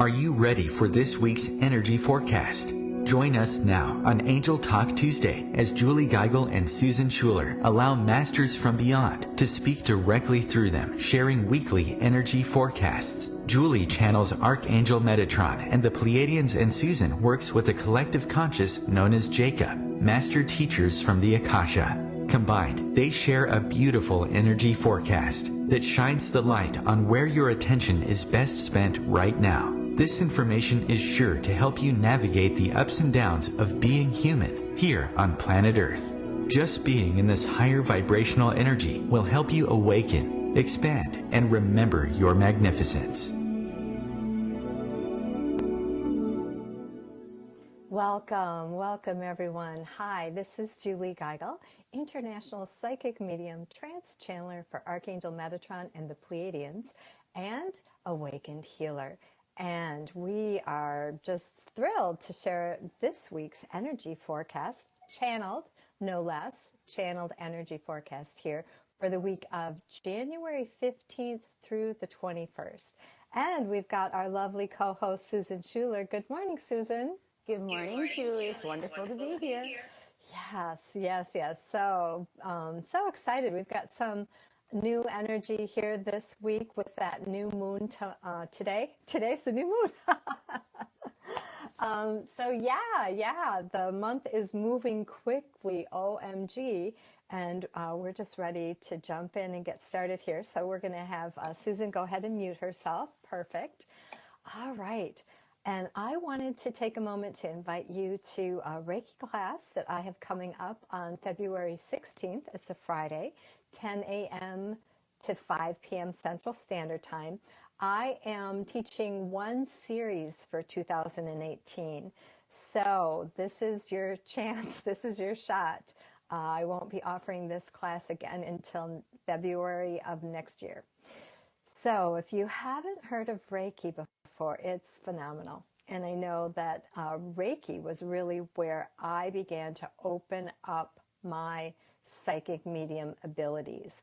Are you ready for this week's energy forecast? Join us now on Angel Talk Tuesday as Julie Geigel and Susan Schuler allow masters from beyond to speak directly through them, sharing weekly energy forecasts. Julie channels Archangel Metatron and the Pleiadians, and Susan works with a collective conscious known as Jacob, master teachers from the Akasha. Combined, they share a beautiful energy forecast that shines the light on where your attention is best spent right now. This information is sure to help you navigate the ups and downs of being human here on planet Earth. Just being in this higher vibrational energy will help you awaken, expand, and remember your magnificence. Welcome everyone. Hi, this is Julie Geigel, International Psychic Medium, Trance Channeler for Archangel Metatron and the Pleiadians, and Awakened Healer. And we are just thrilled to share this week's energy forecast, channeled, no less, channeled energy forecast here for the week of January 15th through the 21st. And we've got our lovely co-host, Susan Schuler. Good morning, Susan. Good morning, Julie. It's wonderful to be here. Yes. So excited. We've got some new energy here this week with that new moon today. Today's the new moon. The month is moving quickly, OMG. And we're just ready to jump in and get started here. So we're going to have Susan go ahead and mute herself. Perfect. All right. And I wanted to take a moment to invite you to a Reiki class that I have coming up on February 16th. It's a Friday, 10 a.m. to 5 p.m. Central Standard Time. I am teaching one series for 2018. So this is your chance. This is your shot. I won't be offering this class again until February of next year. So if you haven't heard of Reiki before, it's phenomenal. And I know that Reiki was really where I began to open up my psychic medium abilities.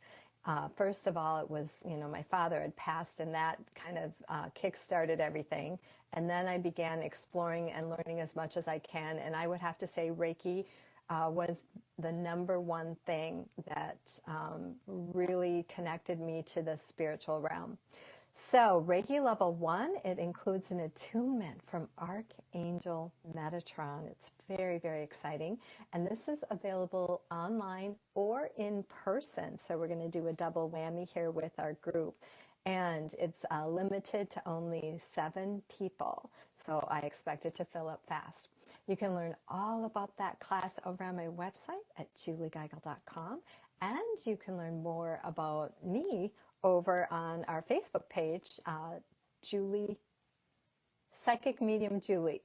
First of all, it was, my father had passed, and that kind of kick-started everything. And then I began exploring and learning as much as I can. And I would have to say Reiki was the number one thing that really connected me to the spiritual realm. So Reiki level 1, it includes an attunement from Archangel Metatron. It's very, very exciting. And this is available online or in person. So we're going to do a double whammy here with our group. And it's limited to only 7 people. So I expect it to fill up fast. You can learn all about that class over on my website at juliegeigel.com. And you can learn more about me over on our Facebook page, Julie, Psychic Medium Julie.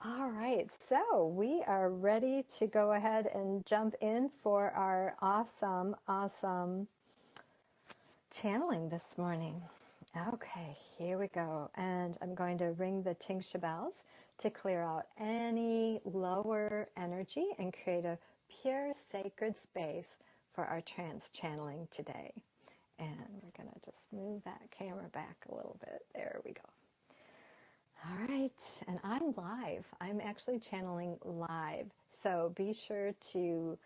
All right, so we are ready to go ahead and jump in for our awesome channeling this morning. Okay, here we go. And I'm going to ring the tingsha bells to clear out any lower energy and create a pure sacred space for our trance channeling today. And we're going to just move that camera back a little bit. There we go. All right, and I'm live. I'm actually channeling live. So be sure to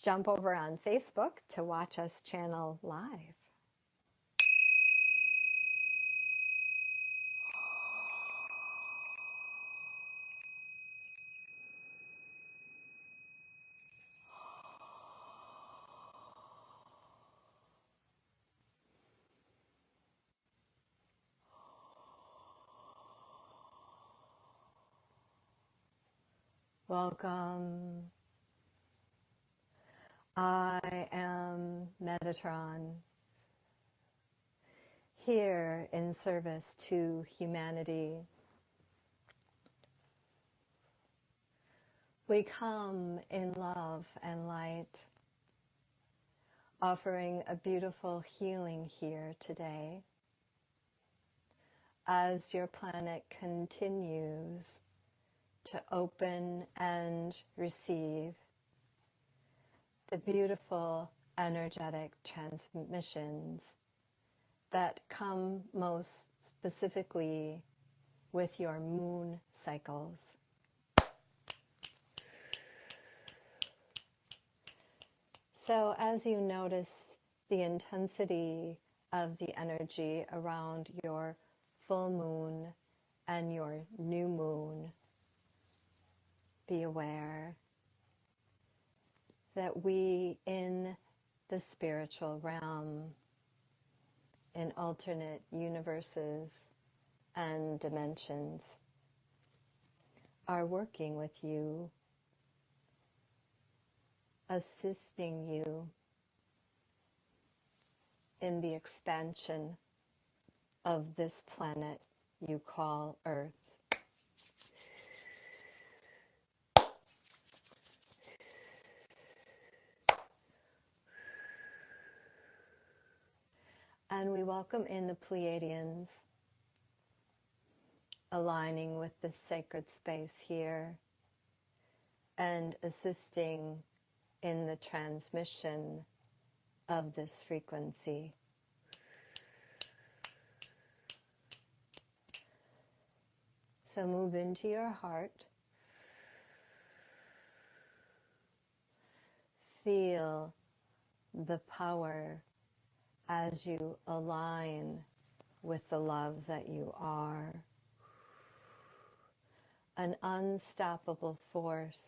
jump over on Facebook to watch us channel live. Welcome. I am Metatron, here in service to humanity. We come in love and light, offering a beautiful healing here today as your planet continues to open and receive the beautiful energetic transmissions that come most specifically with your moon cycles. So as you notice the intensity of the energy around your full moon and your new moon, be aware that we in the spiritual realm, in alternate universes and dimensions, are working with you, assisting you in the expansion of this planet you call Earth. And we welcome in the Pleiadians, aligning with the sacred space here and assisting in the transmission of this frequency. So move into your heart. Feel the power as you align with the love that you are. An unstoppable force,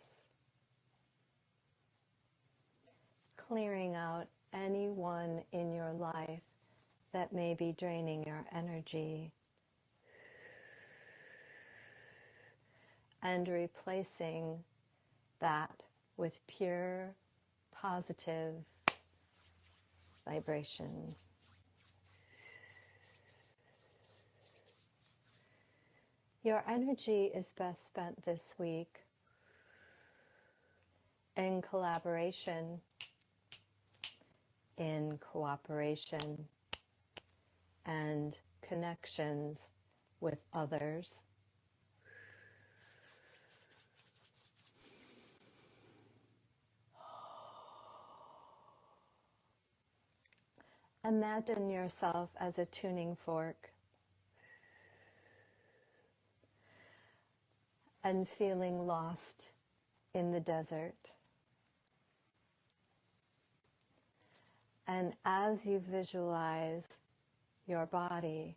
clearing out anyone in your life that may be draining your energy, and replacing that with pure, positive vibration. Your energy is best spent this week in collaboration, in cooperation, and connections with others. Imagine yourself as a tuning fork and feeling lost in the desert. And as you visualize your body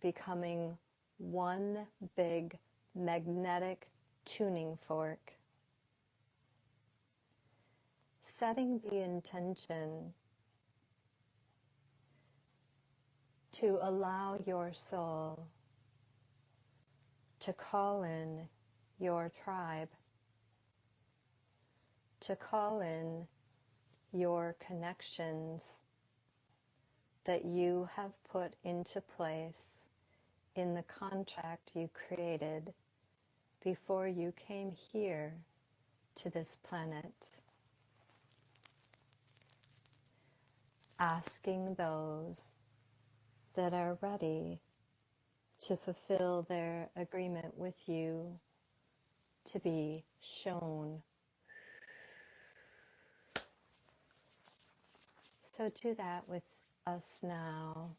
becoming one big magnetic tuning fork, setting the intention to allow your soul to call in your tribe, to call in your connections that you have put into place in the contract you created before you came here to this planet. Asking those that are ready to fulfill their agreement with you to be shown. So do that with us now.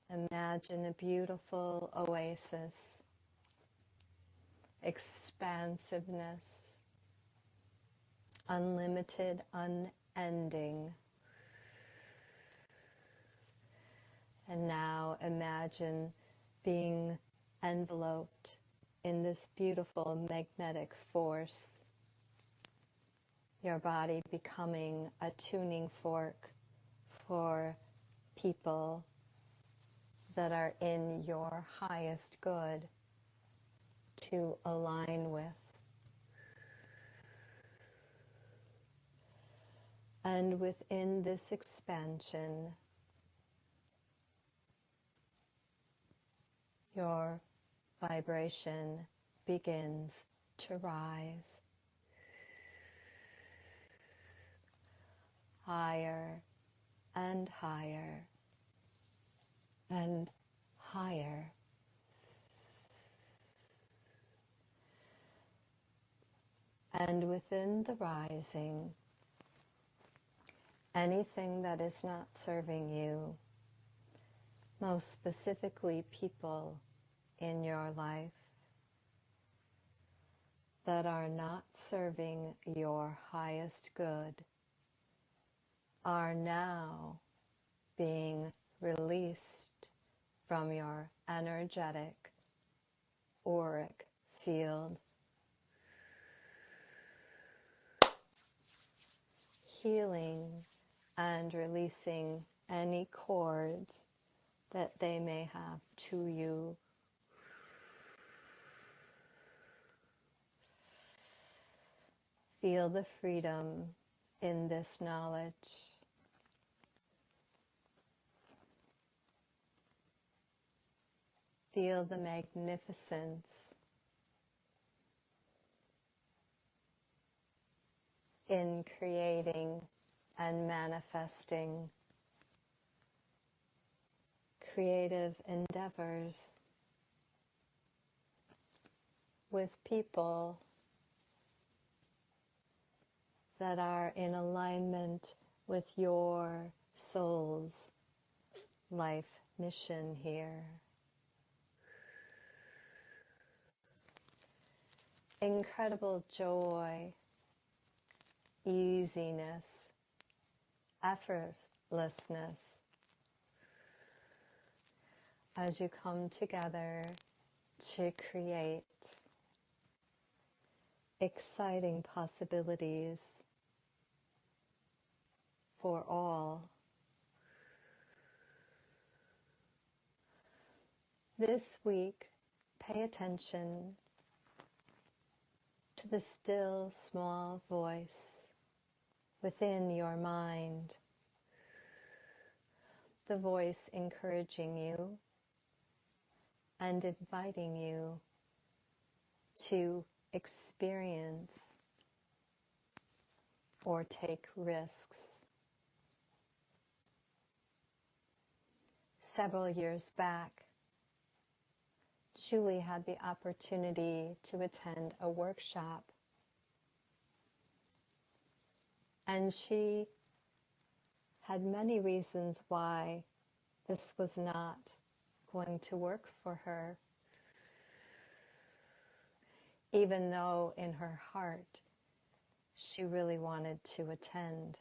Imagine a beautiful oasis, expansiveness, unlimited, unending. And now imagine being enveloped in this beautiful magnetic force, your body becoming a tuning fork for people that are in your highest good to align with. And within this expansion, your vibration begins to rise higher and higher and higher. And within the rising, anything that is not serving you most specifically people in your life that are not serving your highest good are now being released from your energetic auric field, healing and releasing any cords that they may have to you. Feel the freedom in this knowledge. Feel the magnificence in creating and manifesting creative endeavors with people that are in alignment with your soul's life mission here. Incredible joy, easiness, effortlessness as you come together to create exciting possibilities for all. This week, pay attention to the still small voice within your mind, the voice encouraging you and inviting you to experience or take risks. Several years back, Julie had the opportunity to attend a workshop, and she had many reasons why this was not going to work for her, even though in her heart she really wanted to attend.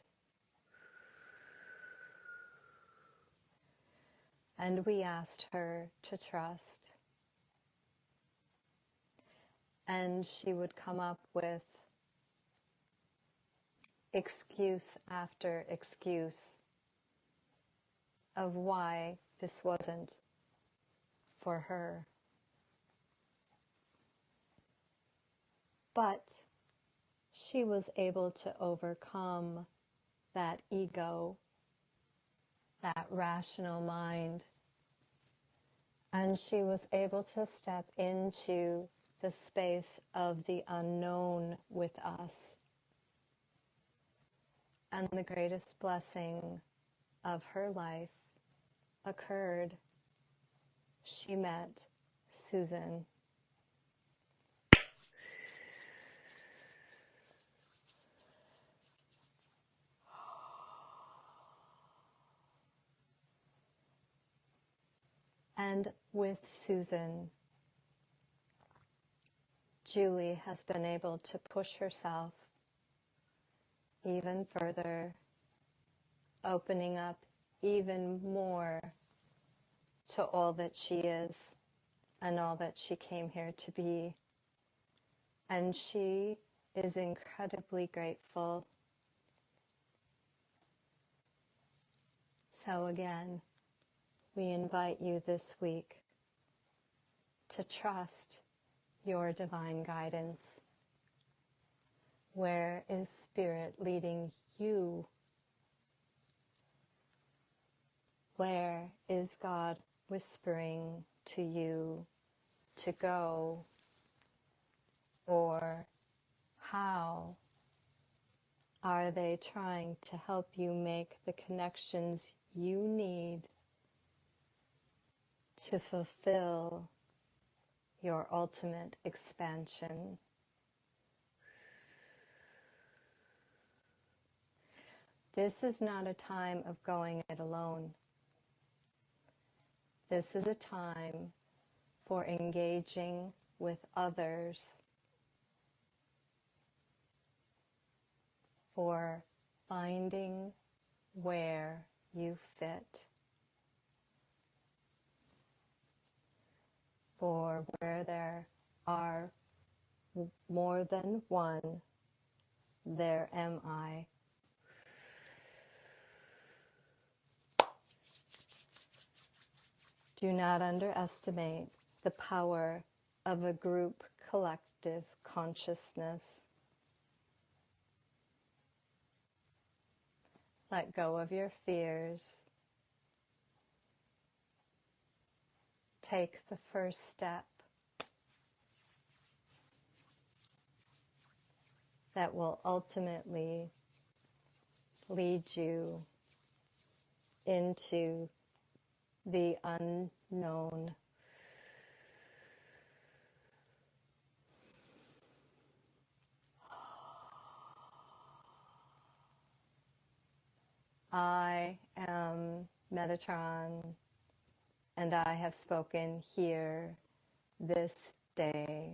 And we asked her to trust, and she would come up with excuse after excuse of why this wasn't for her. But she was able to overcome that ego, that rational mind, and she was able to step into the space of the unknown with us. And the greatest blessing of her life occurred. She met Susan. And with Susan, Julie has been able to push herself even further, opening up even more to all that she is and all that she came here to be. And she is incredibly grateful. So again, we invite you this week to trust your divine guidance. Where is Spirit leading you? Where is God whispering to you to go? Or how are they trying to help you make the connections you need to fulfill your ultimate expansion? This is not a time of going it alone. This is a time for engaging with others, for finding where you fit, for where there are more than one, there am I. Do not underestimate the power of a group collective consciousness. Let go of your fears. Take the first step that will ultimately lead you into the unknown. I am Metatron, and I have spoken here this day.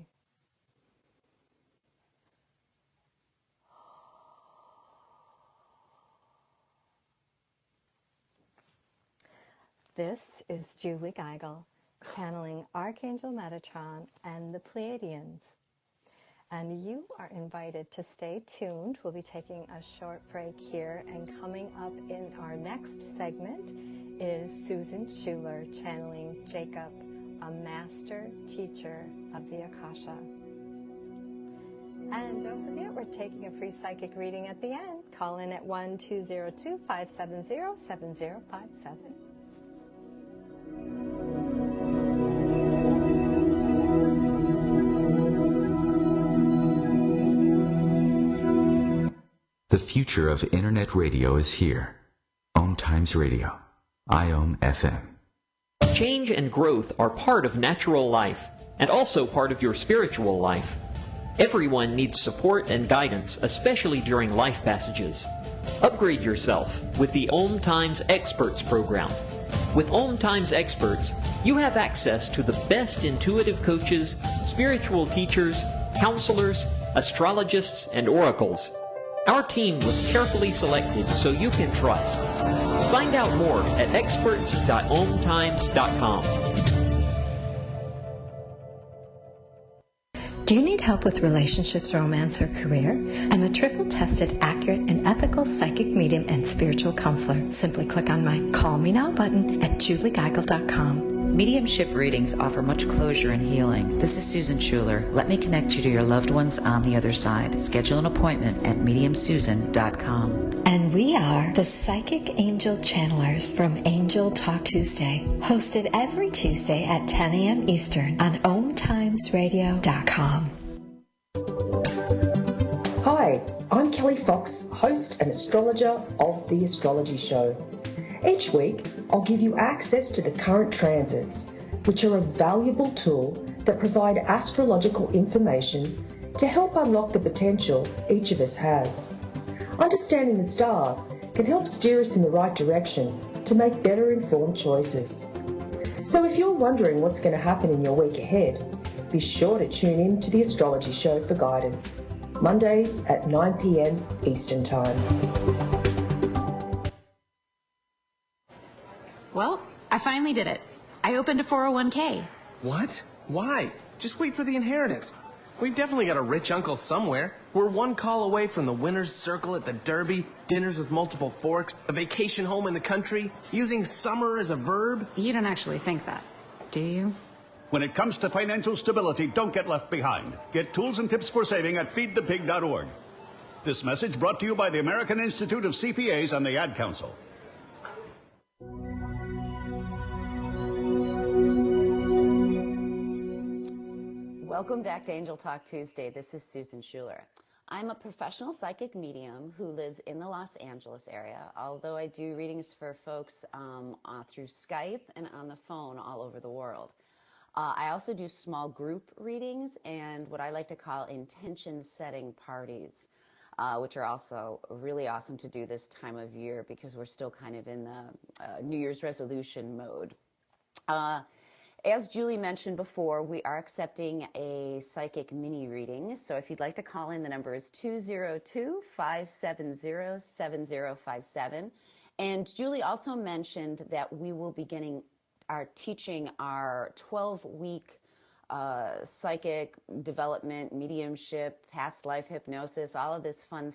This is Julie Geigel, channeling Archangel Metatron and the Pleiadians. And you are invited to stay tuned. We'll be taking a short break here, and coming up in our next segment is Susan Schuler, channeling Jacob, a master teacher of the Akasha. And don't forget, we're taking a free psychic reading at the end. Call in at 1-202-570-7057. The future of Internet radio is here. OMTimes Radio. IOM FM. Change and growth are part of natural life and also part of your spiritual life. Everyone needs support and guidance, especially during life passages. Upgrade yourself with the OMTimes Experts program. With OMTimes Experts, you have access to the best intuitive coaches, spiritual teachers, counselors, astrologists, and oracles. Our team was carefully selected so you can trust. Find out more at experts.omtimes.com. Do you need help with relationships, romance, or career? I'm a triple-tested, accurate, and ethical psychic medium and spiritual counselor. Simply click on my Call Me Now button at juliegeigel.com. Mediumship readings offer much closure and healing. This is Susan Schuler. Let me connect you to your loved ones on the other side. Schedule an appointment at mediumsusan.com. And we are the Psychic Angel Channelers from Angel Talk Tuesday, hosted every Tuesday at 10 a.m. Eastern on OMTimesRadio.com. Hi, I'm Kelly Fox, host and astrologer of The Astrology Show. Each week, I'll give you access to the current transits, which are a valuable tool that provide astrological information to help unlock the potential each of us has. Understanding the stars can help steer us in the right direction to make better informed choices. So if you're wondering what's going to happen in your week ahead, be sure to tune in to The Astrology Show for guidance, Mondays at 9 p.m. Eastern Time. Well, I finally did it. I opened a 401k. What? Why? Just wait for the inheritance. We've definitely got a rich uncle somewhere. We're one call away from the winner's circle at the Derby, dinners with multiple forks, a vacation home in the country, using summer as a verb. You don't actually think that, do you? When it comes to financial stability, don't get left behind. Get tools and tips for saving at feedthepig.org. This message brought to you by the American Institute of CPAs and the Ad Council. Welcome back to Angel Talk Tuesday. This is Susan Schuler. I'm a professional psychic medium who lives in the Los Angeles area, although I do readings for folks through Skype and on the phone all over the world. I also do small group readings and what I like to call intention-setting parties, which are also really awesome to do this time of year because we're still kind of in the New Year's resolution mode. As Julie mentioned before, we are accepting a psychic mini reading. So if you'd like to call in, the number is 202-570-7057. And Julie also mentioned that we will be teaching our 12-week psychic development, mediumship, past life hypnosis, all of this fun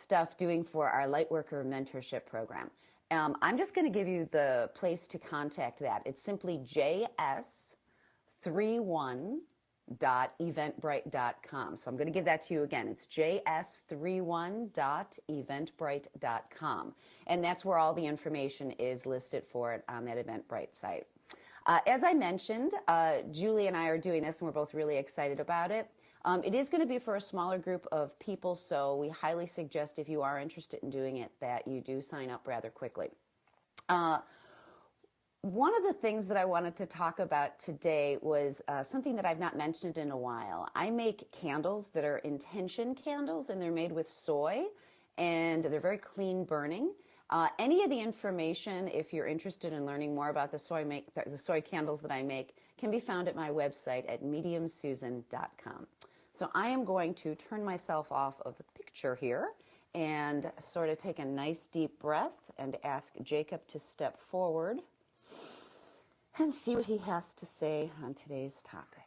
stuff doing for our Lightworker mentorship program. I'm just going to give you the place to contact that. It's simply js31.eventbrite.com. So I'm going to give that to you again. It's js31.eventbrite.com. And that's where all the information is listed for it on that Eventbrite site. As I mentioned, Julie and I are doing this, and we're both really excited about it. It is going to be for a smaller group of people, so we highly suggest, if you are interested in doing it, that you do sign up rather quickly. One of the things that I wanted to talk about today was something that I've not mentioned in a while. I make candles that are intention candles, and they're made with soy, and they're very clean burning. Any of the information, if you're interested in learning more about the soy candles that I make, can be found at my website at mediumsusan.com. So I am going to turn myself off of the picture here and sort of take a nice deep breath and ask Jacob to step forward and see what he has to say on today's topic.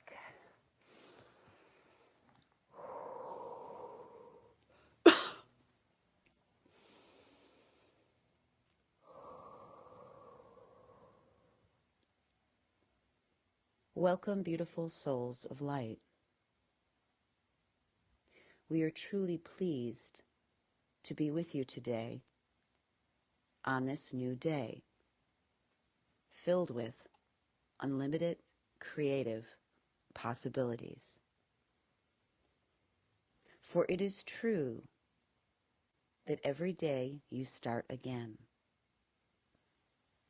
Welcome, beautiful souls of light. We are truly pleased to be with you today on this new day, filled with unlimited creative possibilities. For it is true that every day you start again,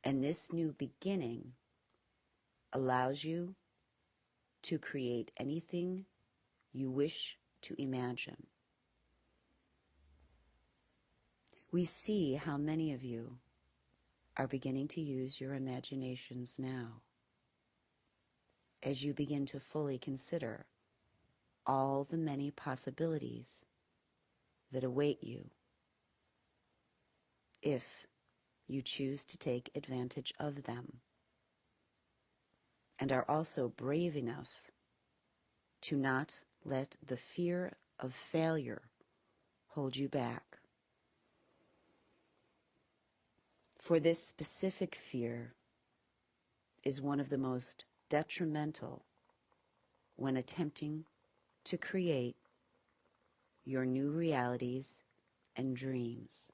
and this new beginning allows you to create anything you wish to imagine. We see how many of you are beginning to use your imaginations now as you begin to fully consider all the many possibilities that await you if you choose to take advantage of them, and are also brave enough to not let the fear of failure hold you back. For this specific fear is one of the most detrimental when attempting to create your new realities and dreams.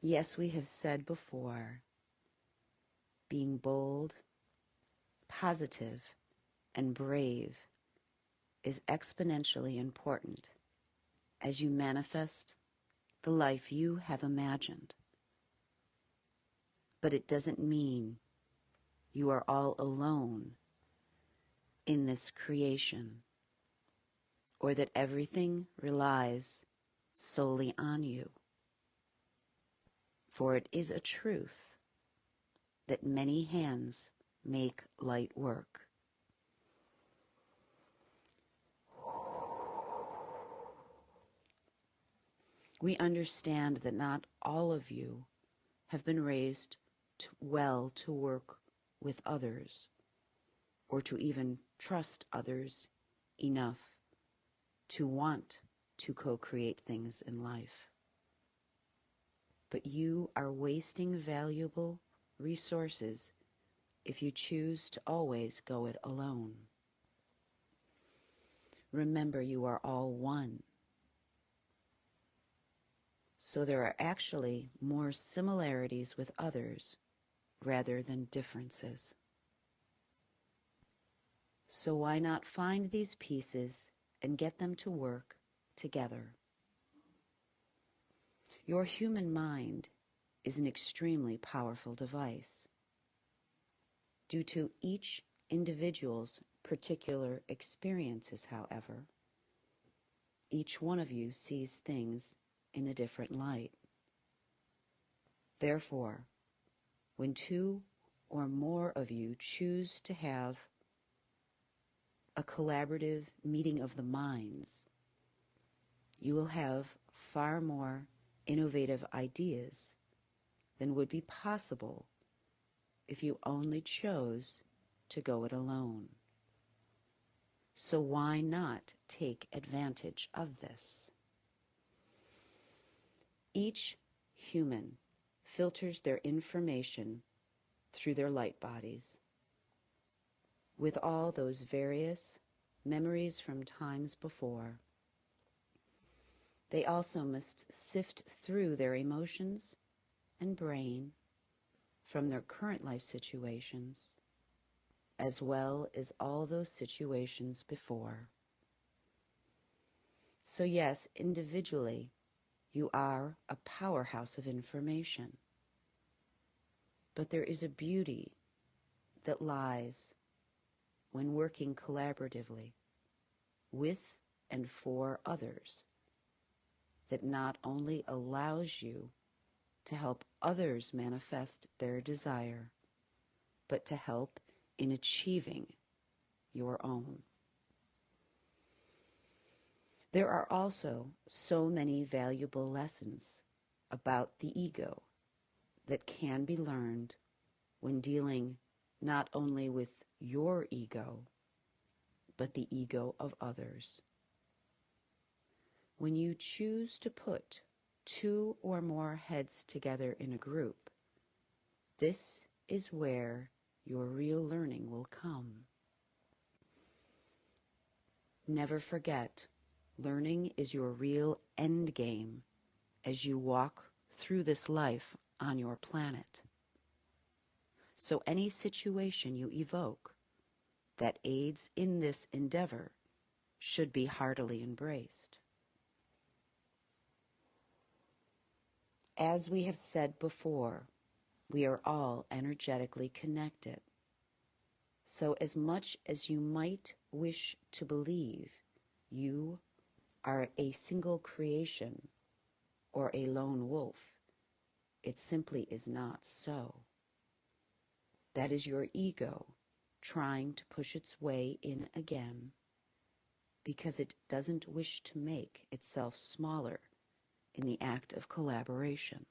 Yes, we have said before, being bold, positive, and brave is exponentially important as you manifest the life you have imagined. But it doesn't mean you are all alone in this creation, or that everything relies solely on you. For it is a truth that many hands make light work. We understand that not all of you have been raised well to work with others, or to even trust others enough to want to co-create things in life. But you are wasting valuable resources if you choose to always go it alone. Remember, you are all one. So there are actually more similarities with others rather than differences. So why not find these pieces and get them to work together? Your human mind is an extremely powerful device. Due to each individual's particular experiences, however, each one of you sees things in a different light. Therefore, when two or more of you choose to have a collaborative meeting of the minds, you will have far more innovative ideas than would be possible if you only chose to go it alone. So why not take advantage of this? Each human filters their information through their light bodies with all those various memories from times before. They also must sift through their emotions and brain from their current life situations, as well as all those situations before. So yes, individually, you are a powerhouse of information. But there is a beauty that lies when working collaboratively with and for others that not only allows you to help others manifest their desire, but to help in achieving your own. There are also so many valuable lessons about the ego that can be learned when dealing not only with your ego, but the ego of others. When you choose to put two or more heads together in a group, this is where your real learning will come. Never forget, learning is your real end game as you walk through this life on your planet. So any situation you evoke that aids in this endeavor should be heartily embraced. As we have said before, we are all energetically connected. So as much as you might wish to believe you are a single creation or a lone wolf, it simply is not so. That is your ego trying to push its way in again because it doesn't wish to make itself smaller in the act of collaboration.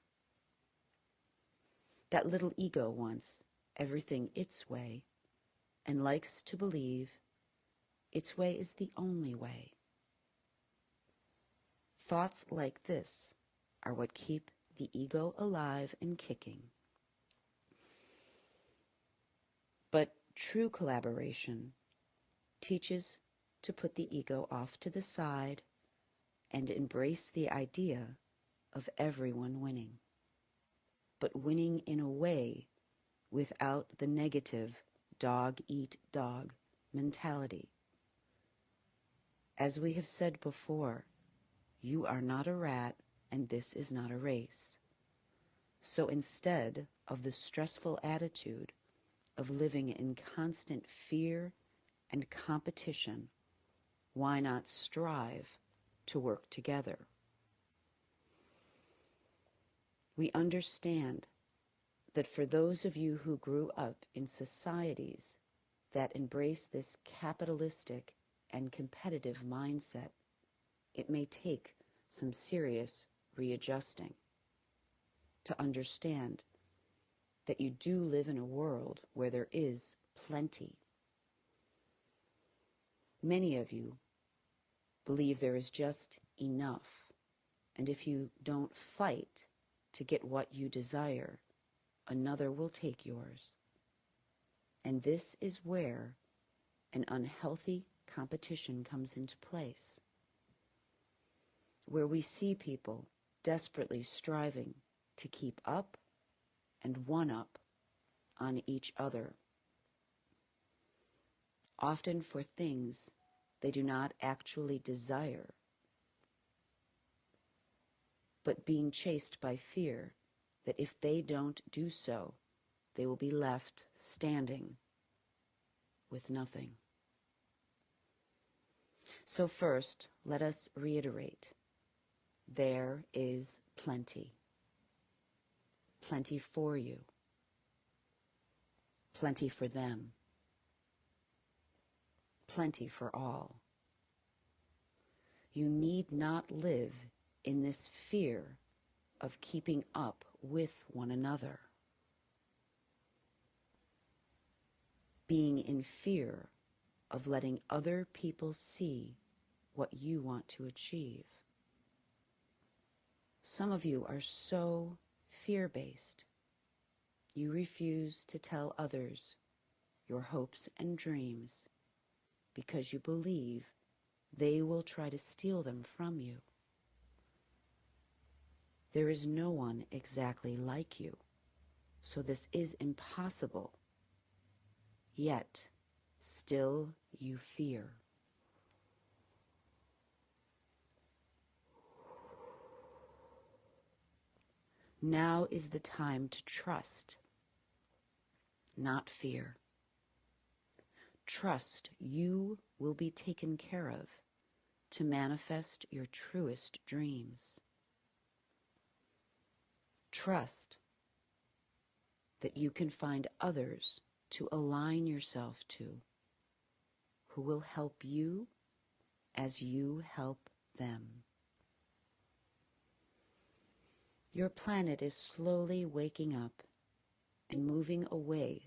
That little ego wants everything its way and likes to believe its way is the only way. Thoughts like this are what keep the ego alive and kicking. But true collaboration teaches to put the ego off to the side and embrace the idea of everyone winning, but winning in a way without the negative dog-eat-dog mentality. As we have said before, you are not a rat and this is not a race. So instead of the stressful attitude of living in constant fear and competition, why not strive to work together? We understand that for those of you who grew up in societies that embrace this capitalistic and competitive mindset, it may take some serious readjusting to understand that you do live in a world where there is plenty. Many of you believe there is just enough, and if you don't fight to get what you desire, another will take yours. And this is where an unhealthy competition comes into place, where we see people desperately striving to keep up and one-up on each other, often for things they do not actually desire, but being chased by fear that if they don't do so, they will be left standing with nothing. So first, let us reiterate, there is plenty. Plenty for you. plenty for them, plenty for all. You need not live in this fear of keeping up with one another, being in fear of letting other people see what you want to achieve. Some of you are so fear-based. You refuse to tell others your hopes and dreams because you believe they will try to steal them from you. There is no one exactly like you, so this is impossible. Yet, still you fear. Now is the time to trust, not fear. Trust you will be taken care of to manifest your truest dreams. Trust that you can find others to align yourself to, who will help you as you help them. Your planet is slowly waking up and moving away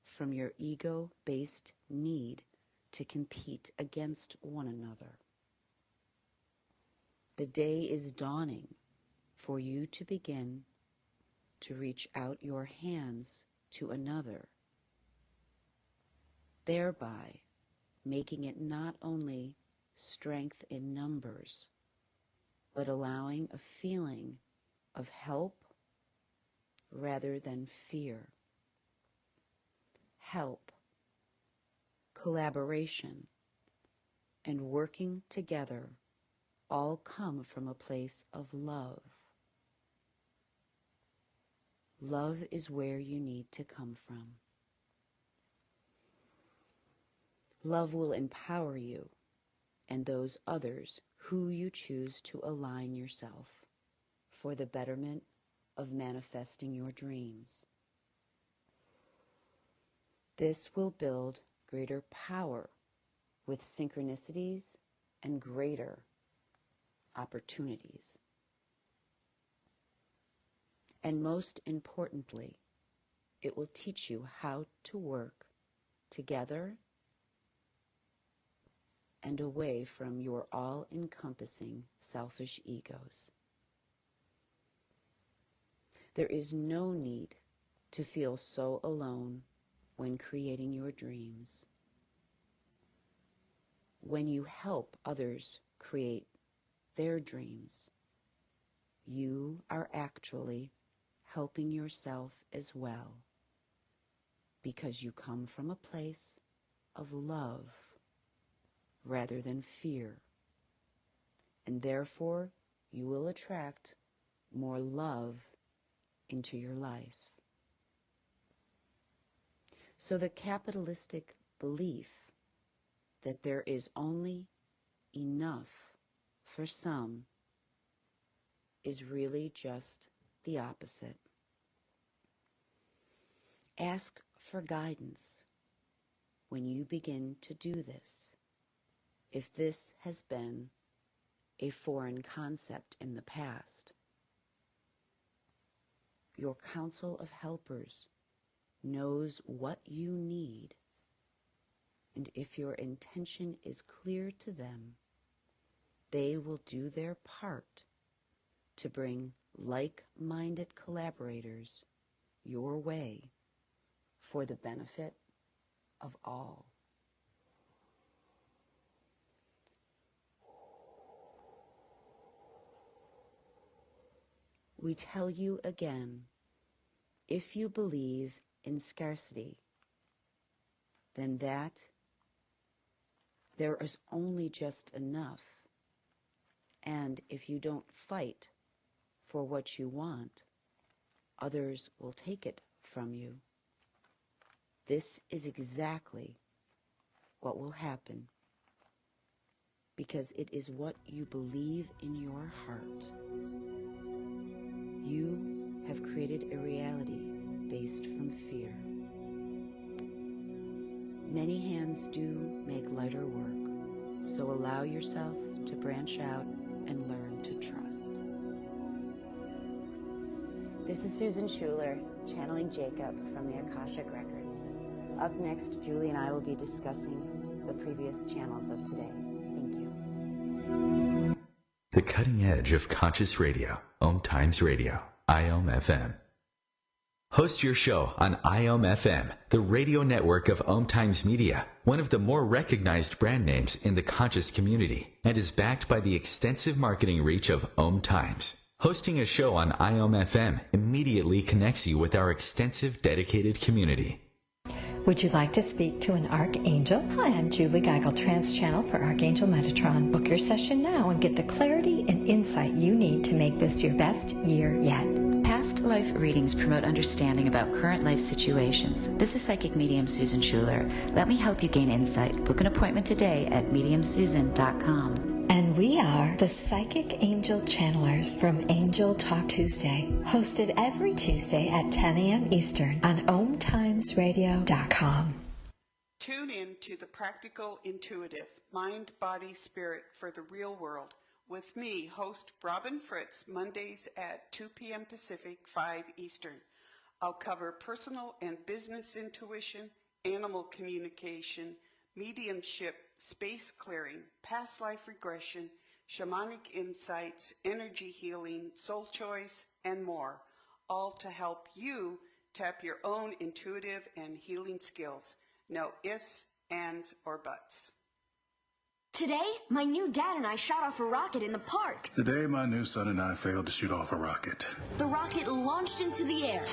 from your ego-based need to compete against one another. The day is dawning for you to begin to reach out your hands to another, thereby making it not only strength in numbers, but allowing a feeling of help rather than fear. Help, collaboration, and working together all come from a place of love. Love is where you need to come from. Love will empower you and those others who you choose to align yourself for the betterment of manifesting your dreams. This will build greater power with synchronicities and greater opportunities. And most importantly, it will teach you how to work together and away from your all-encompassing selfish egos. There is no need to feel so alone when creating your dreams. When you help others create their dreams, you are actually helping yourself as well, because you come from a place of love rather than fear, and therefore you will attract more love into your life. So the capitalistic belief that there is only enough for some is really just the opposite. Ask for guidance when you begin to do this, if this has been a foreign concept in the past. Your council of helpers knows what you need, and if your intention is clear to them, they will do their part to bring like-minded collaborators your way for the benefit of all. We tell you again, if you believe in scarcity, then that there is only just enough. And if you don't fight for what you want, others will take it from you. This is exactly what will happen, because it is what you believe in your heart. You have created a reality based from fear. Many hands do make lighter work, so allow yourself to branch out and learn to trust. This is Susan Schuler, channeling Jacob from the Akashic Records. Up next, Julie and I will be discussing the previous channels of today. Thank you. The cutting edge of conscious radio, OMTimes Radio, IOM FM. Host your show on IOM FM, the radio network of OMTimes Media, one of the more recognized brand names in the conscious community, and is backed by the extensive marketing reach of OMTimes. Hosting a show on IOM FM immediately connects you with our extensive dedicated community. Would you like to speak to an archangel? Hi, I'm Julie Geigel, Trance Channel for Archangel Metatron. Book your session now and get the clarity and insight you need to make this your best year yet. Past life readings promote understanding about current life situations. This is psychic medium Susan Schuler. Let me help you gain insight. Book an appointment today at mediumsusan.com. And we are the Psychic Angel Channelers from Angel Talk Tuesday, hosted every Tuesday at 10 a.m. Eastern on OMTimesRadio.com. Tune in to the Practical Intuitive, Mind, Body, Spirit for the Real World with me, host Robin Fritz, Mondays at 2 p.m. Pacific, 5 Eastern. I'll cover personal and business intuition, animal communication, mediumship, space clearing, past life regression, shamanic insights, energy healing, soul choice, and more, all to help you tap your own intuitive and healing skills. No ifs, ands, or buts. Today, my new dad and I shot off a rocket in the park. Today, my new son and I failed to shoot off a rocket. The rocket launched into the air.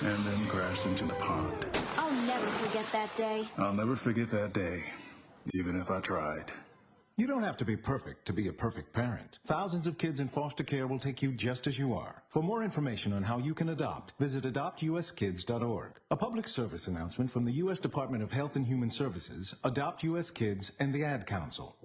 And then crashed into the pond. I'll never forget that day. I'll never forget that day, even if I tried. You don't have to be perfect to be a perfect parent. Thousands of kids in foster care will take you just as you are. For more information on how you can adopt, visit adoptuskids.org. A public service announcement from the U.S. Department of Health and Human Services, Adopt U.S. Kids, and the Ad Council.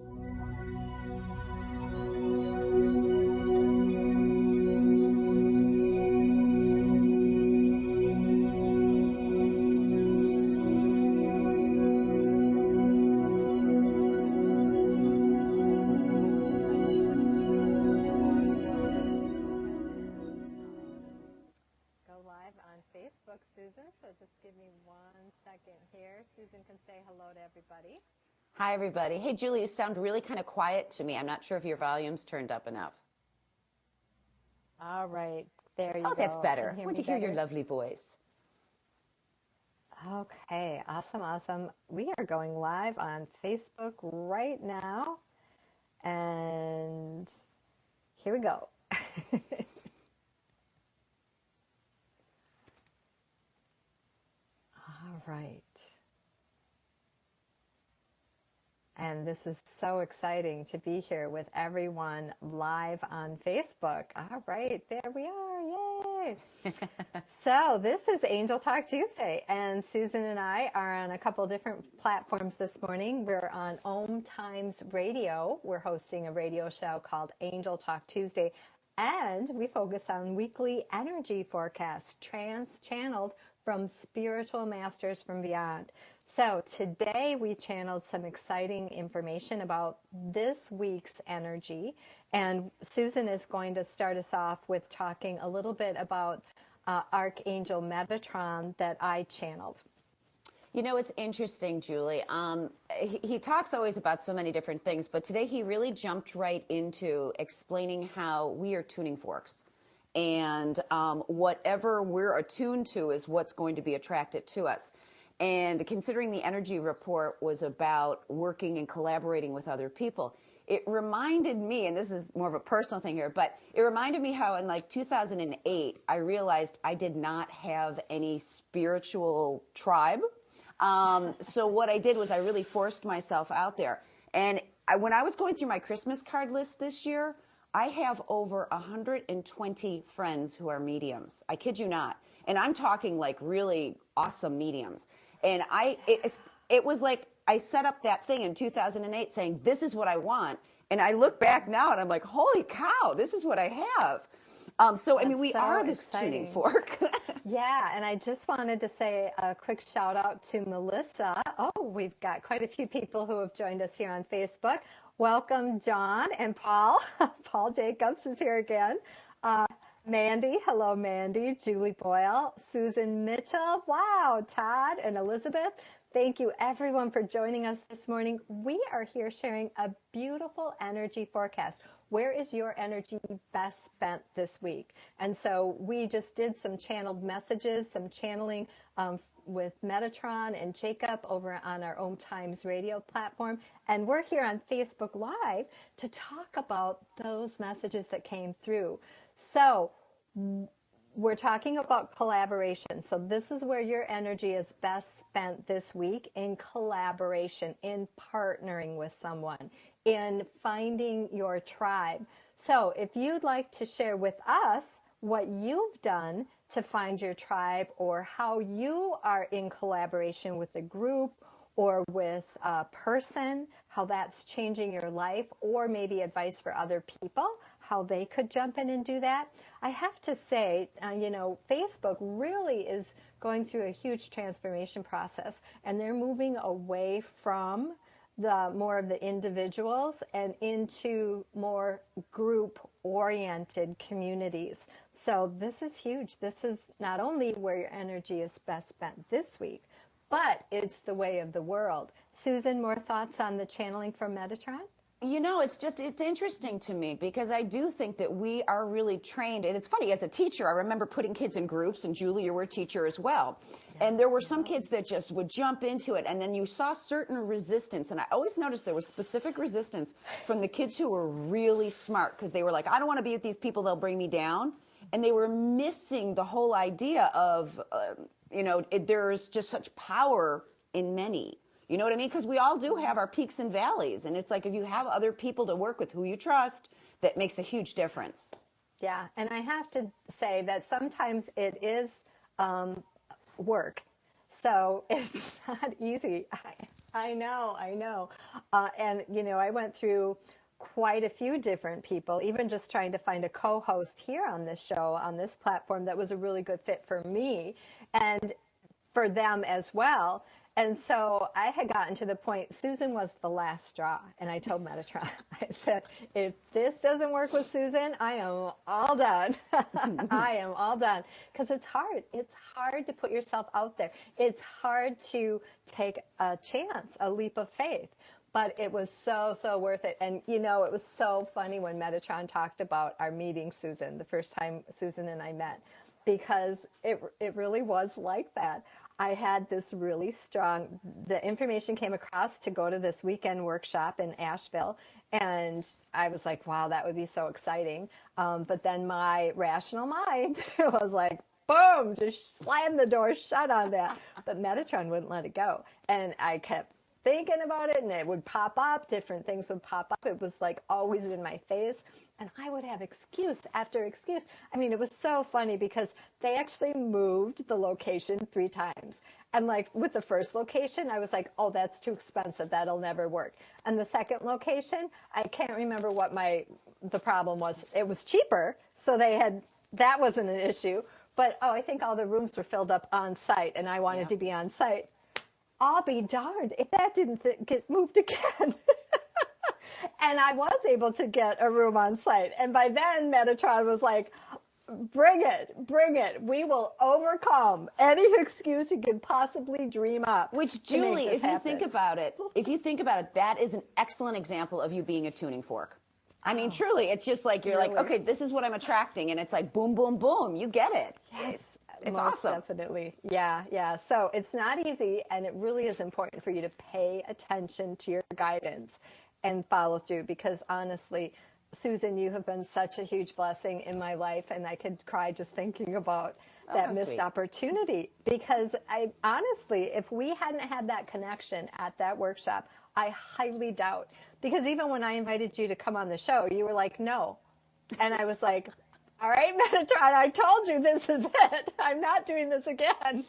So just give me 1 second here. Susan can say hello to everybody. Hi, everybody. Hey, Julie, you sound really kind of quiet to me. I'm not sure if your volume's turned up enough. All right. There you go. Oh, that's better. I want to hear your lovely voice. Okay. Awesome, awesome. We are going live on Facebook right now. And here we go. All right. And this is so exciting to be here with everyone live on Facebook. All right, there we are. Yay! So this is Angel Talk Tuesday, and Susan and I are on a couple different platforms this morning. We're on OMTimes Radio. We're hosting a radio show called Angel Talk Tuesday, and we focus on weekly energy forecasts, trans-channeled from spiritual masters from beyond. So today we channeled some exciting information about this week's energy, and Susan is going to start us off with talking a little bit about Archangel Metatron that I channeled. You know, it's interesting, Julie. He talks always about so many different things, but today he really jumped right into explaining how we are tuning forks. And whatever we're attuned to is what's going to be attracted to us. And considering the energy report was about working and collaborating with other people, it reminded me, and this is more of a personal thing here, but it reminded me how in like 2008, I realized I did not have any spiritual tribe. So what I did was I really forced myself out there. And when I was going through my Christmas card list this year, I have over 120 friends who are mediums. I kid you not. And I'm talking like really awesome mediums. And it was like I set up that thing in 2008 saying, this is what I want. And I look back now and I'm like, holy cow, this is what I have. So, I mean, we are this tuning fork. Yeah, and I just wanted to say a quick shout out to Melissa. Oh, we've got quite a few people who have joined us here on Facebook. Welcome, John and Paul. Paul Jacobs is here again. Mandy, hello, Mandy. Julie Boyle, Susan Mitchell. Wow, Todd and Elizabeth. Thank you, everyone, for joining us this morning. We are here sharing a beautiful energy forecast. Where is your energy best spent this week? And so we just did some channeled messages, some channeling with Metatron and Jacob over on our OMTimes radio platform. And we're here on Facebook Live to talk about those messages that came through. So we're talking about collaboration. So this is where your energy is best spent this week, in collaboration, in partnering with someone, in finding your tribe. So if you'd like to share with us what you've done to find your tribe, or how you are in collaboration with a group or with a person, how that's changing your life, or maybe advice for other people, how they could jump in and do that. I have to say, Facebook really is going through a huge transformation process, and they're moving away from the more of the individuals and into more group-oriented communities. So this is huge. This is not only where your energy is best spent this week, but it's the way of the world. Susan, more thoughts on the channeling from Metatron? It's interesting to me, because I do think that we are really trained. And it's funny, as a teacher, I remember putting kids in groups, and Julie, you were a teacher as well. Yeah. And there were some kids that just would jump into it, and then you saw certain resistance. And I always noticed there was specific resistance from the kids who were really smart, because they were like, I don't want to be with these people, they'll bring me down. And they were missing the whole idea of, there's just such power in many. You know what I mean? Because we all do have our peaks and valleys. And it's like, if you have other people to work with who you trust, that makes a huge difference. Yeah. And I have to say that sometimes it is work. So it's not easy. I know. And, I went through quite a few different people, even just trying to find a co-host here on this show, on this platform, that was a really good fit for me and for them as well. And so I had gotten to the point, Susan was the last straw. And I told Metatron, I said, if this doesn't work with Susan, I am all done. I am all done. Because it's hard. It's hard to put yourself out there. It's hard to take a chance, a leap of faith. But it was so, so worth it. And, it was so funny when Metatron talked about our meeting, Susan, the first time Susan and I met, because it really was like that. I had this really strong, the information came across to go to this weekend workshop in Asheville, and I was like, wow, that would be so exciting. But then my rational mind was like, boom, just slammed the door shut on that. But Metatron wouldn't let it go. And I kept thinking about it, and it would pop up, different things would pop up. It was like always in my face, and I would have excuse after excuse. I mean, it was so funny because they actually moved the location 3 times. And like with the first location, I was like, oh, that's too expensive. That'll never work. And the second location, I can't remember what the problem was. It was cheaper, so that wasn't an issue. But, I think all the rooms were filled up on site, and I wanted to be on site. I'll be darned if that didn't get moved again. And I was able to get a room on site. And by then, Metatron was like, bring it. We will overcome any excuse you could possibly dream up. Which, Julie, if you think about it, that is an excellent example of you being a tuning fork. I mean, truly, it's just like, you're like, okay, this is what I'm attracting. And it's like, boom, boom, boom. You get it. Yes. It's most awesome. Definitely. Yeah. So it's not easy, and it really is important for you to pay attention to your guidance and follow through, because honestly, Susan, you have been such a huge blessing in my life, and I could cry just thinking about that missed opportunity, because honestly, if we hadn't had that connection at that workshop, I highly doubt, because even when I invited you to come on the show, you were like, no. And I was like, All right, Metatron, I told you this is it. I'm not doing this again.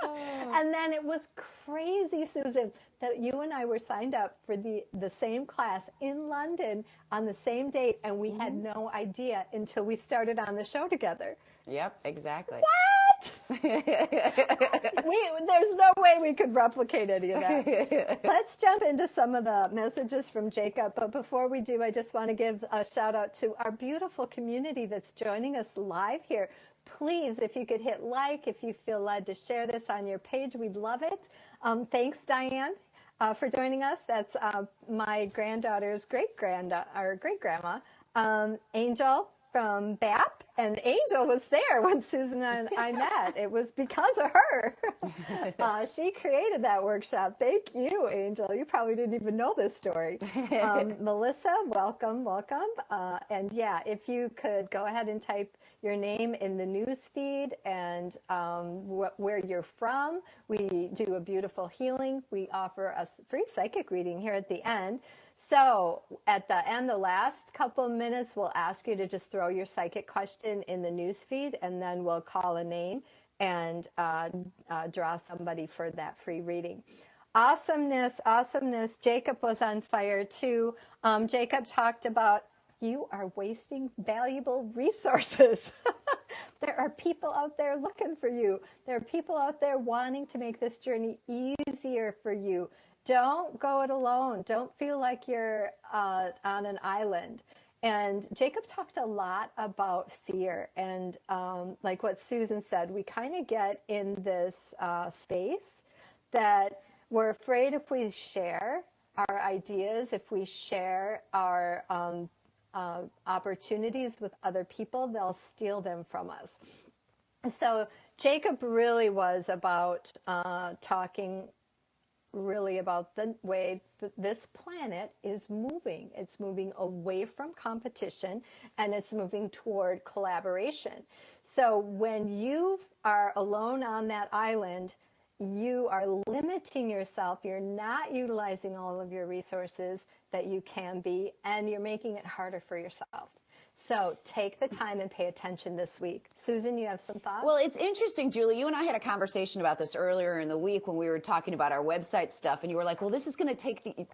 And then it was crazy, Susan, that you and I were signed up for the same class in London on the same date, and we had no idea until we started on the show together. Yep, exactly. What? There's no way we could replicate any of that. Let's jump into some of the messages from Jacob. But before we do, I just want to give a shout out to our beautiful community that's joining us live here. Please, if you could hit like, if you feel led to share this on your page, we'd love it. Thanks, Diane, for joining us. That's my granddaughter's great-grandma, Angel from BAP, and Angel was there when Susan and I met. It was because of her. She created that workshop. Thank you, Angel. You probably didn't even know this story. Melissa, welcome. And yeah, if you could go ahead and type your name in the news feed and where you're from. We do a beautiful healing. We offer a free psychic reading here at the end. So at the end, the last couple of minutes, we'll ask you to just throw your psychic question in the news feed, and then we'll call a name and draw somebody for that free reading. Awesomeness. Jacob was on fire too. Jacob talked about you are wasting valuable resources. There are people out there looking for you. There are people out there wanting to make this journey easier for you. Don't go it alone. Don't feel like you're on an island. And Jacob talked a lot about fear. And like what Susan said, we kind of get in this space that we're afraid if we share our ideas, if we share our opportunities with other people, they'll steal them from us. So Jacob really was about talking really about the way that this planet is moving. It's moving away from competition, and it's moving toward collaboration. So when you are alone on that island, you are limiting yourself. You're not utilizing all of your resources that you can be, and you're making it harder for yourself. So take the time and pay attention this week. Susan, you have some thoughts? Well, it's interesting, Julie. You and I had a conversation about this earlier in the week when we were talking about our website stuff, and you were like, well, this is going to take the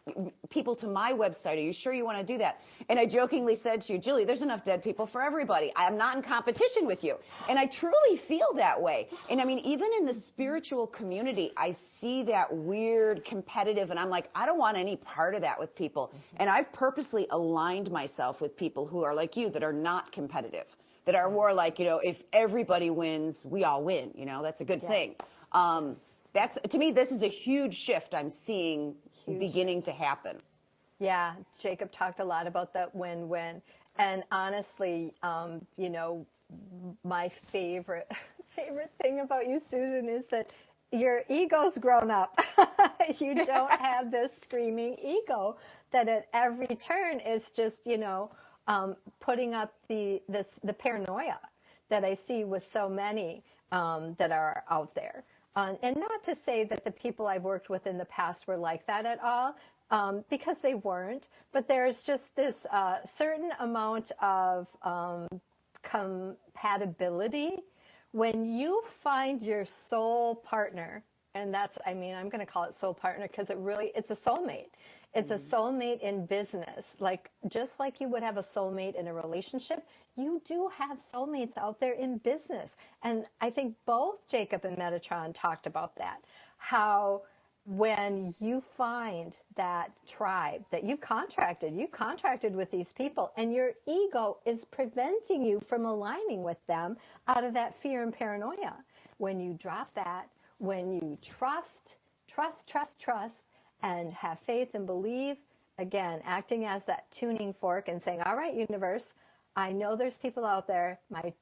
people to my website. Are you sure you want to do that? And I jokingly said to you, Julie, there's enough dead people for everybody. I'm not in competition with you. And I truly feel that way. And I mean, even in the spiritual community, I see that weird competitive, and I'm like, I don't want any part of that with people. And I've purposely aligned myself with people who are like you, that are not competitive, that are more like, if everybody wins, we all win. That's a good thing. That's, to me, this is a huge shift I'm seeing beginning to happen. Yeah, Jacob talked a lot about that win-win. And honestly, my favorite thing about you, Susan, is that your ego's grown up. You don't have this screaming ego that at every turn is just, putting up the paranoia that I see with so many that are out there. And not to say that the people I've worked with in the past were like that at all, because they weren't. But there's just this certain amount of compatibility when you find your soul partner. And I'm going to call it soul partner because it's a soulmate. It's a soulmate in business. Just like you would have a soulmate in a relationship, you do have soulmates out there in business. And I think both Jacob and Metatron talked about that. How when you find that tribe that you've contracted with these people, and your ego is preventing you from aligning with them out of that fear and paranoia. When you drop that, when you trust, and have faith and believe, again, acting as that tuning fork and saying, all right, universe, I know there's people out there, my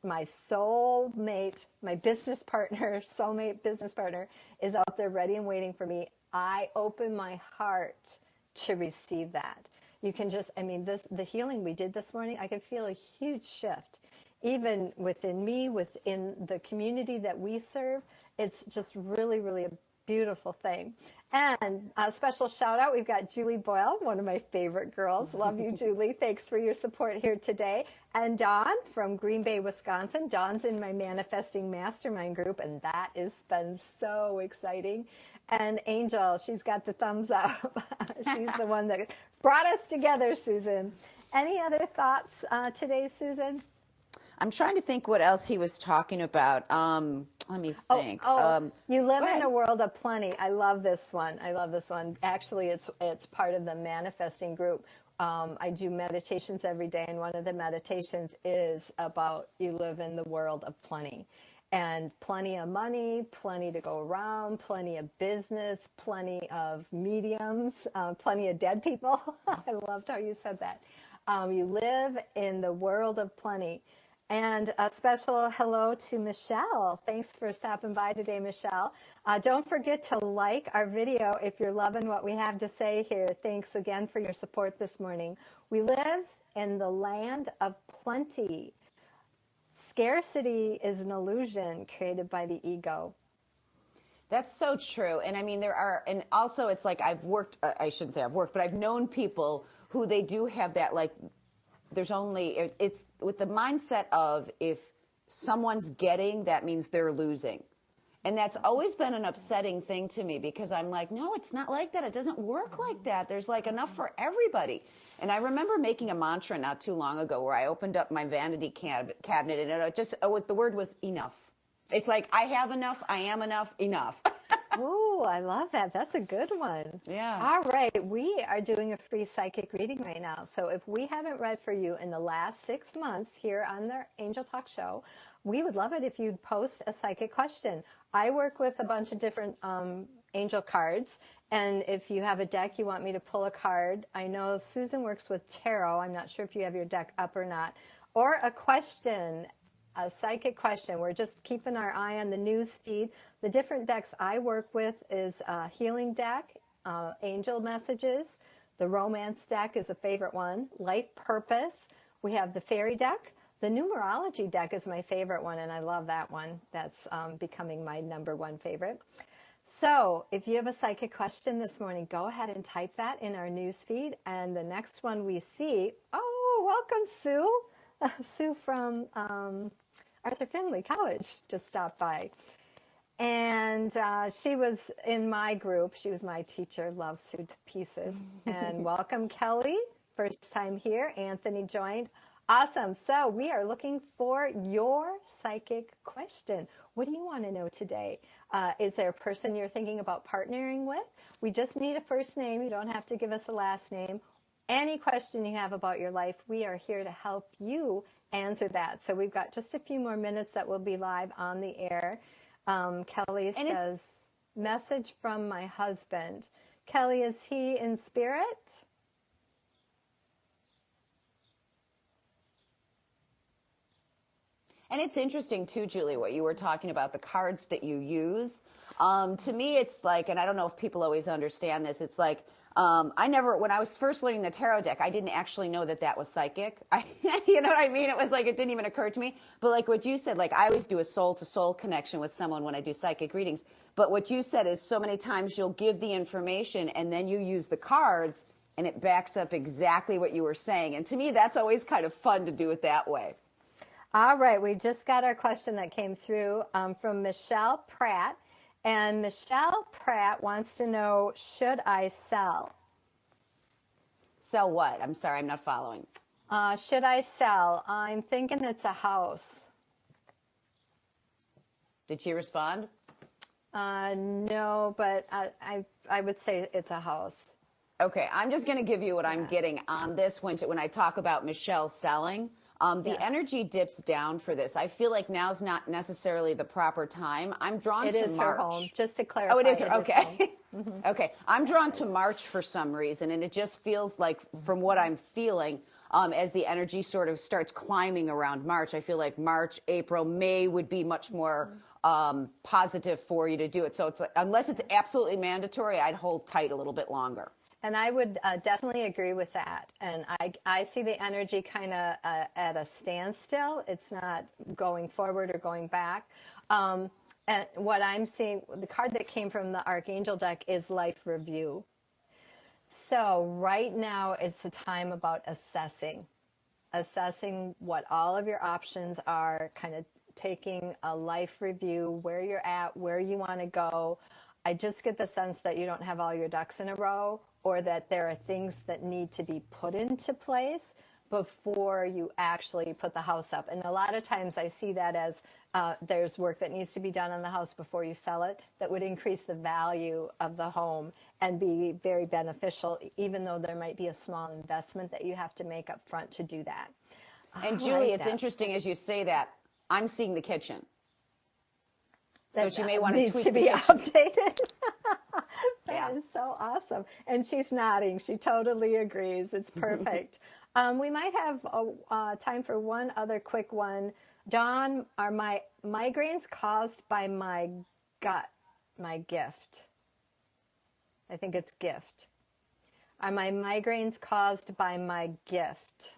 soulmate, my business partner, soulmate business partner is out there ready and waiting for me. I open my heart to receive that. You can just, the healing we did this morning, I could feel a huge shift. Even within me, within the community that we serve, it's just really, really a beautiful thing. And a special shout out, we've got Julie Boyle, one of my favorite girls. Love you, Julie. Thanks for your support here today. And Dawn from Green Bay, Wisconsin. Dawn's in my Manifesting Mastermind group, and that has been so exciting. And Angel, she's got the thumbs up. She's the one that brought us together, Susan. Any other thoughts today, Susan? I'm trying to think what else he was talking about. Let me think. You live in a world of plenty. I love this one. Actually, it's part of the manifesting group. I do meditations every day, and one of the meditations is about you live in the world of plenty. And plenty of money, plenty to go around, plenty of business, plenty of mediums, plenty of dead people. I loved how you said that. You live in the world of plenty. And a special hello to Michelle. Thanks for stopping by today, Michelle. Don't forget to like our video if you're loving what we have to say here. Thanks again for your support this morning. We live in the land of plenty. Scarcity is an illusion created by the ego. That's so true. And I mean, and also it's like I shouldn't say I've worked, but I've known people who they do have that, like, it's with the mindset of if someone's getting, that means they're losing. And that's always been an upsetting thing to me because I'm like, no, it's not like that. It doesn't work like that. There's like enough for everybody. And I remember making a mantra not too long ago where I opened up my vanity cabinet and the word was enough. It's like, I have enough, I am enough, enough. Ooh, I love that. That's a good one. Yeah. All right. We are doing a free psychic reading right now. So if we haven't read for you in the last 6 months here on the Angel Talk Show, we would love it if you'd post a psychic question. I work with a bunch of different angel cards. And if you have a deck, you want me to pull a card. I know Susan works with tarot. I'm not sure if you have your deck up or not. Or a question. A psychic question. We're just keeping our eye on the news feed. The different decks I work with is a healing deck, angel messages. The romance deck is a favorite one. Life purpose. We have the fairy deck. The numerology deck is my favorite one, and I love that one. That's becoming my #1 favorite. So if you have a psychic question this morning, go ahead and type that in our news feed. And the next one we see, welcome, Sue. Sue from Arthur Findlay College just stopped by. And she was in my group. She was my teacher. Love Sue to pieces. And welcome, Kelly. First time here. Anthony joined. Awesome. So we are looking for your psychic question. What do you want to know today? Is there a person you're thinking about partnering with? We just need a first name. You don't have to give us a last name. Any question you have about your life, we are here to help you answer that. So we've got just a few more minutes that will be live on the air. Kelly says, message from my husband. Kelly, is he in spirit? And it's interesting too, Julie, what you were talking about, the cards that you use. To me, it's like, and I don't know if people always understand this, it's like, when I was first learning the tarot deck, I didn't actually know that was psychic. You know what I mean? It was like, it didn't even occur to me. But like what you said, like I always do a soul-to-soul connection with someone when I do psychic readings. But what you said is so many times you'll give the information and then you use the cards and it backs up exactly what you were saying. And to me, that's always kind of fun to do it that way. All right. We just got our question that came through from Michelle Pratt. And Michelle Pratt wants to know, should I sell? Sell what? I'm sorry, I'm not following. Should I sell? I'm thinking it's a house. Did she respond? No, but I would say it's a house. Okay, I'm just going to give you what I'm getting on this when I talk about Michelle selling. The energy dips down for this. I feel like now's not necessarily the proper time. I'm drawn to March. It is her home, just to clarify. Oh, it is her. Okay. Okay. I'm drawn to March for some reason, and it just feels like, from what I'm feeling, as the energy sort of starts climbing around March, I feel like March, April, May would be much more positive for you to do it. So it's like, unless it's absolutely mandatory, I'd hold tight a little bit longer. And I would definitely agree with that. And I see the energy kind of at a standstill. It's not going forward or going back. And what I'm seeing, the card that came from the Archangel deck is Life Review. So right now it's the time about assessing what all of your options are, kind of taking a life review, where you're at, where you want to go. I just get the sense that you don't have all your ducks in a row, or that there are things that need to be put into place before you actually put the house up. And a lot of times I see that as there's work that needs to be done on the house before you sell it that would increase the value of the home and be very beneficial, even though there might be a small investment that you have to make up front to do that. And Julie, it's interesting as you say that. I'm seeing the kitchen. So she may want to tweak the kitchen. Updated. That is so awesome. And she's nodding. She totally agrees. It's perfect. We might have time for one other quick one. Dawn, are my migraines caused by my gut, my gift? I think it's gift. Are my migraines caused by my gift?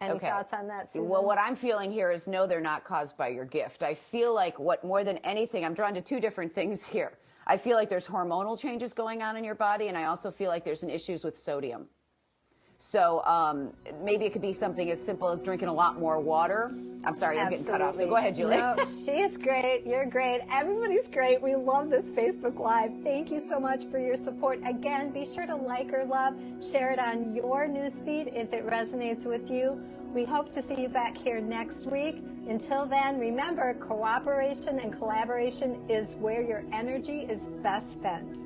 Any thoughts on that, Susan? Well, what I'm feeling here is no, they're not caused by your gift. I feel like what more than anything, I'm drawn to two different things here. I feel like there's hormonal changes going on in your body, and I also feel like there's an issues with sodium. So maybe it could be something as simple as drinking a lot more water. I'm sorry, I'm getting cut off. So go ahead, Julie. No, she's great. You're great. Everybody's great. We love this Facebook Live. Thank you so much for your support. Again, be sure to like or love, share it on your newsfeed if it resonates with you. We hope to see you back here next week. Until then, remember, cooperation and collaboration is where your energy is best spent.